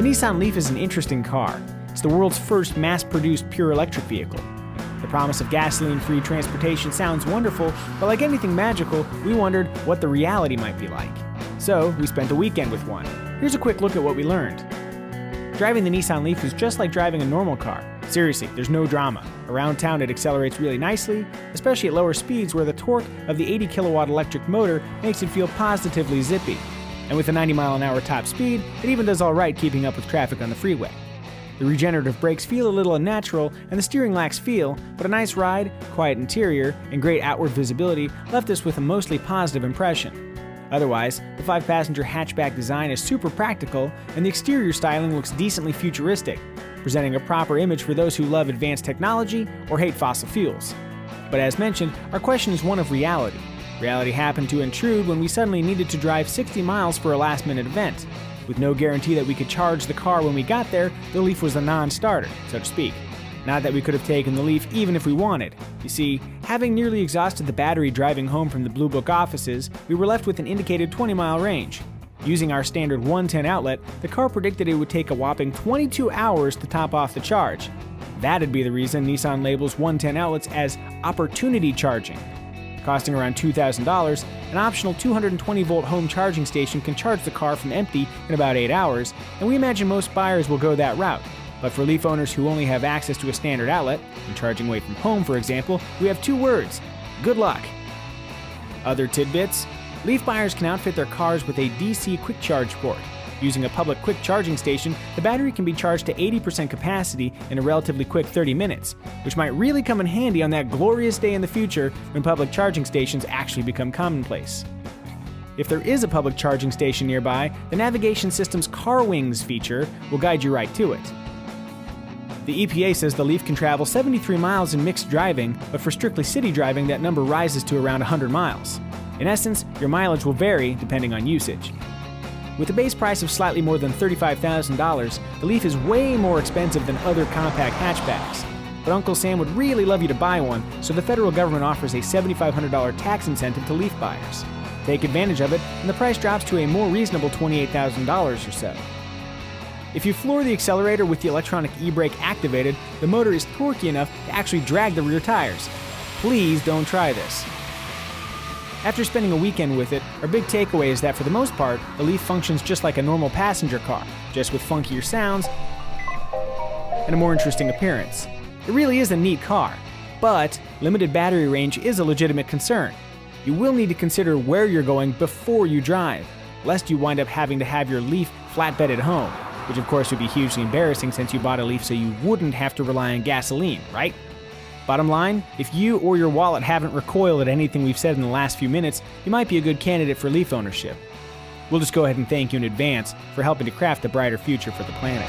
The Nissan Leaf is an interesting car. It's the world's first mass-produced pure electric vehicle. The promise of gasoline-free transportation sounds wonderful, but like anything magical, we wondered what the reality might be like. So, we spent a weekend with one. Here's a quick look at what we learned. Driving the Nissan Leaf is just like driving a normal car. Seriously, there's no drama. Around town it accelerates really nicely, especially at lower speeds where the torque of the 80 kilowatt electric motor makes it feel positively zippy. And with a 90 mile an hour top speed, it even does alright keeping up with traffic on the freeway. The regenerative brakes feel a little unnatural, and the steering lacks feel, but a nice ride, quiet interior, and great outward visibility left us with a mostly positive impression. Otherwise, the 5-passenger hatchback design is super practical, and the exterior styling looks decently futuristic, presenting a proper image for those who love advanced technology or hate fossil fuels. But as mentioned, our question is one of reality. Reality happened to intrude when we suddenly needed to drive 60 miles for a last-minute event. With no guarantee that we could charge the car when we got there, the Leaf was a non-starter, so to speak. Not that we could have taken the Leaf even if we wanted. You see, having nearly exhausted the battery driving home from the Blue Book offices, we were left with an indicated 20-mile range. Using our standard 110 outlet, the car predicted it would take a whopping 22 hours to top off the charge. That'd be the reason Nissan labels 110 outlets as opportunity charging. Costing around $2,000, an optional 220-volt home charging station can charge the car from empty in about 8 hours, and we imagine most buyers will go that route. But for Leaf owners who only have access to a standard outlet, and charging away from home for example, we have 2 words: good luck. Other tidbits: Leaf buyers can outfit their cars with a DC quick charge port. Using a public quick charging station, the battery can be charged to 80% capacity in a relatively quick 30 minutes, which might really come in handy on that glorious day in the future when public charging stations actually become commonplace. If there is a public charging station nearby, the navigation system's Car Wings feature will guide you right to it. The EPA says the Leaf can travel 73 miles in mixed driving, but for strictly city driving that number rises to around 100 miles. In essence, your mileage will vary depending on usage. With a base price of slightly more than $35,000, the Leaf is way more expensive than other compact hatchbacks. But Uncle Sam would really love you to buy one, so the federal government offers a $7,500 tax incentive to Leaf buyers. Take advantage of it, and the price drops to a more reasonable $28,000 or so. If you floor the accelerator with the electronic e-brake activated, the motor is torquey enough to actually drag the rear tires. Please don't try this. After spending a weekend with it, our big takeaway is that for the most part, the Leaf functions just like a normal passenger car, just with funkier sounds and a more interesting appearance. It really is a neat car, but limited battery range is a legitimate concern. You will need to consider where you're going before you drive, lest you wind up having to have your Leaf flatbed at home, which of course would be hugely embarrassing since you bought a Leaf so you wouldn't have to rely on gasoline, right? Bottom line, if you or your wallet haven't recoiled at anything we've said in the last few minutes, you might be a good candidate for Leaf ownership. We'll just go ahead and thank you in advance for helping to craft a brighter future for the planet.